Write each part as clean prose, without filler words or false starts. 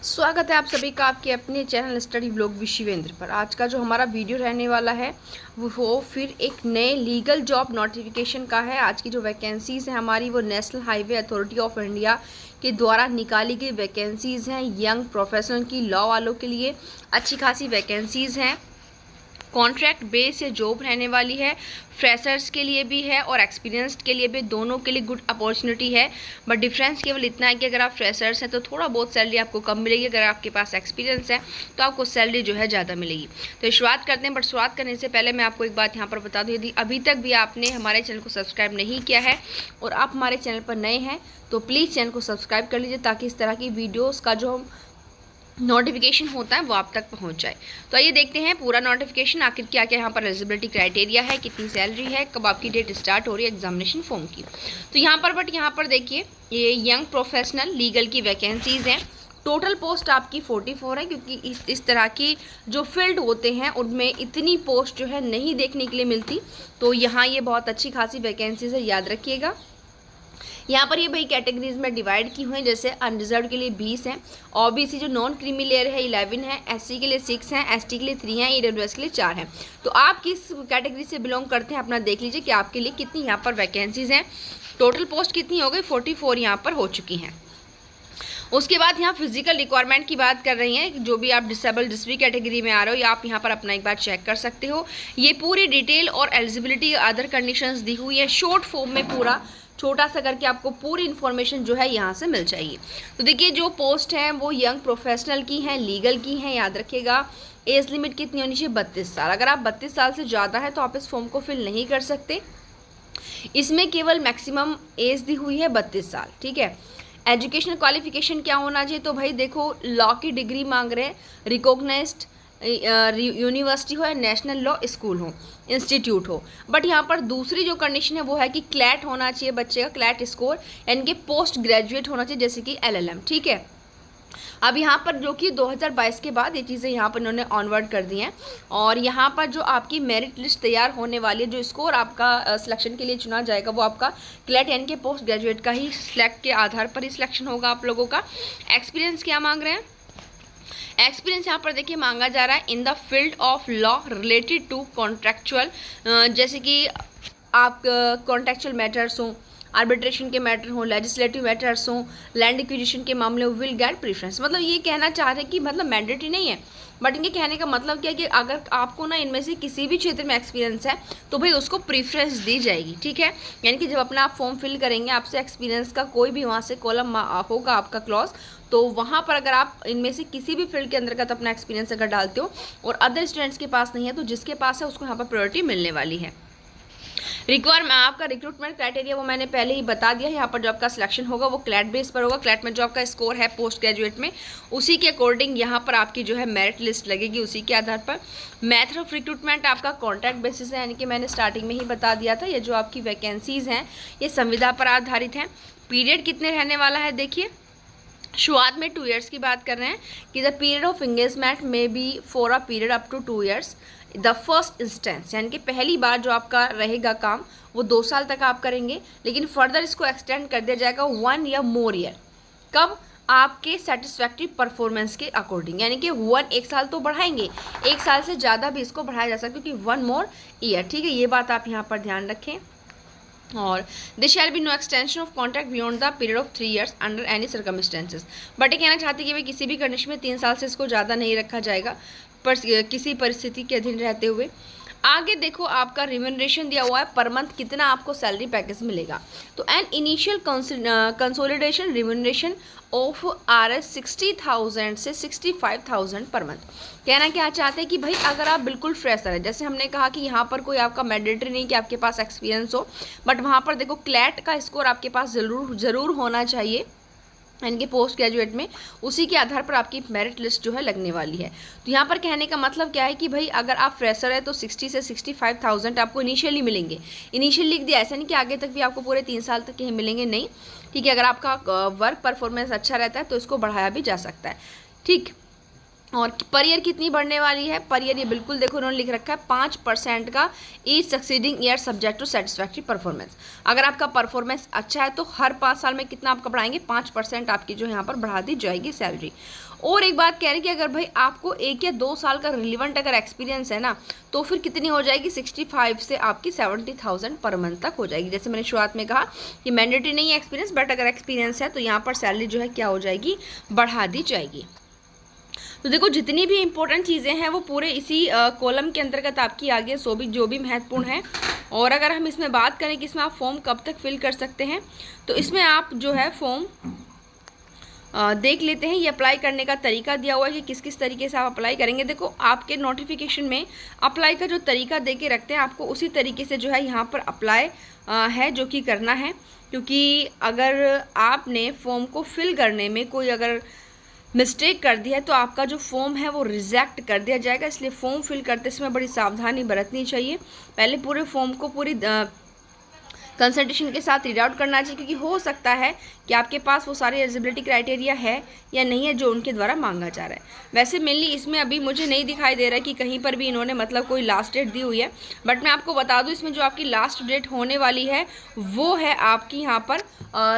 स्वागत है आप सभी का आपके अपने channel study blog with Shivendra पर। आज का जो हमारा वीडियो रहने वाला है वो फिर एक नए लीगल जॉब नोटिफिकेशन का है। आज की जो वैकेंसीज़ हैं हमारी वो national highway authority of India के द्वारा निकाली गई वैकेंसीज़ हैं। यंग प्रोफेशनल की लॉ वालों के लिए अच्छी खासी वैकेंसीज़ हैं। कॉन्ट्रैक्ट बेस से जॉब रहने वाली है, फ्रेशर्स के लिए भी है और एक्सपीरियंस्ड के लिए भी, दोनों के लिए गुड अपॉर्चुनिटी है। बट डिफरेंस केवल इतना है कि अगर आप फ्रेशर्स हैं तो थोड़ा बहुत सैलरी आपको कम मिलेगी, अगर आपके पास एक्सपीरियंस है तो आपको सैलरी जो है ज़्यादा मिलेगी। तो शुरुआत करते हैं, बट शुरुआत करने से पहले मैं आपको एक बात यहाँ पर बता दूँ, यदि अभी तक भी आपने हमारे चैनल को सब्सक्राइब नहीं किया है और आप हमारे चैनल पर नए हैं तो प्लीज़ चैनल को सब्सक्राइब कर लीजिए ताकि इस तरह की वीडियोज़ का जो नोटिफिकेशन होता है वो आप तक पहुंच जाए। तो आइए देखते हैं पूरा नोटिफिकेशन, आखिर क्या क्या यहाँ पर एलिजिबिलिटी क्राइटेरिया है, कितनी सैलरी है, कब आपकी डेट स्टार्ट हो रही है एग्जामिनेशन फॉर्म की। तो यहाँ पर देखिए ये यंग प्रोफेशनल लीगल की वैकेंसीज़ हैं। टोटल पोस्ट आपकी 44 है, क्योंकि इस तरह की जो फील्ड होते हैं उनमें इतनी पोस्ट जो है नहीं देखने के लिए मिलती। तो यहाँ ये बहुत अच्छी खासी वैकेंसीज है, याद रखिएगा। यहाँ पर ये भाई कैटेगरीज में डिवाइड की हुई हैं, जैसे अनरिजर्व के लिए 20 हैं, ओबीसी जो नॉन क्रीमी लेयर है 11 है, एससी के लिए 6 हैं, एसटी के लिए 3 हैं, ईडब्ल्यूएस के लिए 4 हैं। तो आप किस कैटेगरी से बिलोंग करते हैं अपना देख लीजिए कि आपके लिए कितनी यहाँ पर वैकेंसीज हैं। टोटल पोस्ट कितनी हो गई, 44 यहाँ पर हो चुकी हैं। उसके बाद यहाँ फिजिकल रिक्वायरमेंट की बात कर रही हैं, जो भी आप डिसेबल जिस भी कैटेगरी में आ रहे हो या आप यहाँ पर अपना एक बार चेक कर सकते हो। ये पूरी डिटेल और एलिजिबिलिटी अदर कंडीशंस दी हुई है शॉर्ट फॉर्म में, पूरा छोटा सा करके आपको पूरी इन्फॉर्मेशन जो है यहाँ से मिल जाएगी। तो देखिए जो पोस्ट हैं वो यंग प्रोफेशनल की हैं, लीगल की हैं, याद रखिएगा। एज लिमिट कितनी होनी चाहिए, 32 साल। अगर आप 32 साल से ज़्यादा है तो आप इस फॉर्म को फिल नहीं कर सकते। इसमें केवल मैक्सिमम एज दी हुई है 32 साल, ठीक है। एजुकेशनल क्वालिफिकेशन क्या होना चाहिए, तो भाई देखो लॉ की डिग्री मांग रहे हैं, रिकॉग्नाइज्ड यूनिवर्सिटी हो या नेशनल लॉ स्कूल हो, इंस्टीट्यूट हो। बट यहाँ पर दूसरी जो कंडीशन है वो है कि क्लैट होना चाहिए बच्चे का, क्लैट स्कोर, यानी कि पोस्ट ग्रेजुएट होना चाहिए, जैसे कि एलएलएम, ठीक है। अब यहाँ पर जो कि 2022 के बाद ये चीज़ें यहाँ पर इन्होंने ऑनवर्ड कर दी हैं। और यहाँ पर जो आपकी मेरिट लिस्ट तैयार होने वाली है, जो स्कोर आपका सिलेक्शन के लिए चुना जाएगा वो आपका क्लैट यानी कि पोस्ट ग्रेजुएट का ही सिलेक्ट के आधार पर ही सिलेक्शन होगा आप लोगों का। एक्सपीरियंस क्या मांग रहे हैं, एक्सपीरियंस यहाँ पर देखिए मांगा जा रहा है in the field of law related to contractual, जैसे कि आप कॉन्ट्रेक्चुअल मैटर्स हों, आर्बिट्रेशन के मैटर हों, लेजिस्लेटिव मैटर्स हों, लैंड एक्विजिशन के मामले में विल गेट प्रेफरेंस। मतलब ये कहना चाह रहे हैं कि मतलब मैंडेटरी नहीं है, बट इनके कहने का मतलब क्या है कि अगर आपको ना इनमें से किसी भी क्षेत्र में एक्सपीरियंस है तो भाई उसको प्रीफरेंस दी जाएगी, ठीक है। यानी कि जब अपना आप फॉर्म फिल करेंगे आपसे एक्सपीरियंस का कोई भी वहाँ से कॉलम होगा आपका क्लॉज, तो वहाँ पर अगर आप इनमें से किसी भी फील्ड के अंतर्गत अपना एक्सपीरियंस अगर डालते हो और अदर स्टूडेंट्स के पास नहीं है तो जिसके पास है उसको यहाँ पर प्रायोरिटी मिलने वाली है। रिक्वायरमेंट आपका रिक्रूटमेंट क्राइटेरिया वो मैंने पहले ही बता दिया है। यहाँ पर जो आपका सिलेक्शन होगा वो क्लैट बेस पर होगा। क्लैट में जो आपका स्कोर है पोस्ट ग्रेजुएट में, उसी के अकॉर्डिंग यहाँ पर आपकी जो है मेरिट लिस्ट लगेगी, उसी के आधार पर। मेथड ऑफ रिक्रूटमेंट आपका कॉन्ट्रैक्ट बेसिस है, यानी कि मैंने स्टार्टिंग में ही बता दिया था। ये जो आपकी वैकेंसीज़ हैं ये संविदा पर आधारित हैं। पीरियड कितने रहने वाला है, देखिए शुरुआत में 2 ईयर्स की बात कर रहे हैं कि द पीरियड ऑफ एंगेजमेंट में be for a period up to 2 years the first instance, यानी कि पहली बार जो आपका रहेगा काम वो 2 साल तक आप करेंगे, लेकिन फर्दर इसको एक्सटेंड कर दिया जाएगा 1 या मोर ईयर। कब, आपके सेटिस्फैक्ट्री परफॉर्मेंस के अकॉर्डिंग, यानी कि 1 साल तो बढ़ाएंगे, 1 साल से ज़्यादा भी इसको बढ़ाया जा सकता है, क्योंकि 1 मोर ईयर, ठीक है। ये बात आप यहाँ पर ध्यान रखें। और they shall be no extension of contract beyond the period of 3 years under any circumstances. But ये कहना चाहते हैं कि भाई किसी भी कंडीशन में 3 साल से इसको ज़्यादा नहीं रखा जाएगा, पर किसी परिस्थिति के अधीन रहते हुए। आगे देखो आपका रिम्यूनरेशन दिया हुआ है पर मंथ कितना आपको सैलरी पैकेज मिलेगा। तो an initial consolidation remuneration of RS 60,000 से 65,000 पर मंथ। कहना क्या चाहते हैं कि भाई अगर आप बिल्कुल फ्रेशर है, जैसे हमने कहा कि यहाँ पर कोई आपका मैंडेटरी नहीं कि आपके पास एक्सपीरियंस हो, बट वहाँ पर देखो क्लैट का स्कोर आपके पास ज़रूर होना चाहिए, इनके पोस्ट ग्रेजुएट में, उसी के आधार पर आपकी मेरिट लिस्ट जो है लगने वाली है। तो यहाँ पर कहने का मतलब क्या है कि भाई अगर आप फ्रेशर है तो 60 से 65,000 आपको इनिशियली मिलेंगे। इनिशियली लिख दिया, ऐसा नहीं कि आगे तक भी आपको पूरे 3 साल तक ही मिलेंगे, नहीं, ठीक है। अगर आपका वर्क परफॉर्मेंस अच्छा रहता है तो इसको बढ़ाया भी जा सकता है, ठीक। और पर ईयर कितनी बढ़ने वाली है, पर ईयर ये बिल्कुल देखो उन्होंने लिख रखा है 5% का each succeeding year subject to satisfactory performance. अगर आपका परफॉर्मेंस अच्छा है तो हर 5 साल में कितना आपका बढ़ाएंगे, 5% आपकी जो है यहाँ पर बढ़ा दी जाएगी सैलरी। और एक बात कह रही कि अगर भाई आपको 1 या 2 साल का रिलीवेंट अगर एक्सपीरियंस है ना, तो फिर कितनी हो जाएगी, 65 से आपकी 70,000 पर मंथ तक हो जाएगी। जैसे मैंने शुरुआत में कहा कि मैंडेटरी नहीं है एक्सपीरियंस, बट अगर एक्सपीरियंस है तो यहाँ पर सैलरी जो है क्या हो जाएगी, बढ़ा दी जाएगी। तो देखो जितनी भी इंपॉर्टेंट चीज़ें हैं वो पूरे इसी कॉलम के अंतर्गत आपकी आ गई, सो भी जो भी महत्वपूर्ण है। और अगर हम इसमें बात करें कि इसमें आप फॉर्म कब तक फिल कर सकते हैं, तो इसमें आप जो है फॉर्म देख लेते हैं। ये अप्लाई करने का तरीका दिया हुआ है कि किस किस तरीके से आप अप्लाई करेंगे। देखो आपके नोटिफिकेशन में अप्लाई का जो तरीका दे के रखते हैं, आपको उसी तरीके से जो है यहाँ पर अप्लाई है जो कि करना है। क्योंकि अगर आपने फॉर्म को फिल करने में कोई अगर मिस्टेक कर दिया है तो आपका जो फॉर्म है वो रिजेक्ट कर दिया जाएगा। इसलिए फॉर्म फिल करते समय बड़ी सावधानी बरतनी चाहिए। पहले पूरे फॉर्म को पूरी कंसल्टेशन के साथ रीड आउट करना चाहिए, क्योंकि हो सकता है कि आपके पास वो सारे एलिजिबिलिटी क्राइटेरिया है या नहीं है जो उनके द्वारा मांगा जा रहा है। वैसे मेनली इसमें अभी मुझे नहीं दिखाई दे रहा है कि कहीं पर भी इन्होंने मतलब कोई लास्ट डेट दी हुई है, बट मैं आपको बता दूं इसमें जो आपकी लास्ट डेट होने वाली है वो है आपकी यहाँ पर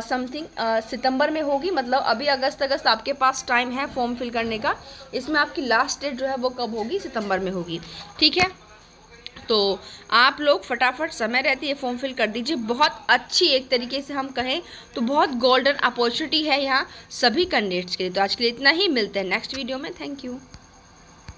समथिंग सितंबर में होगी। मतलब अभी अगस्त आपके पास टाइम है फॉर्म फिल करने का। इसमें आपकी लास्ट डेट जो है वो कब होगी, सितंबर में होगी। ठीक है, तो आप लोग फटाफट समय रहती है फॉर्म फिल कर दीजिए। बहुत अच्छी एक तरीके से हम कहें तो बहुत गोल्डन अपॉर्चुनिटी है यहाँ सभी कैंडिडेट्स के लिए। तो आज के लिए इतना ही, मिलते हैं नेक्स्ट वीडियो में। Thank you.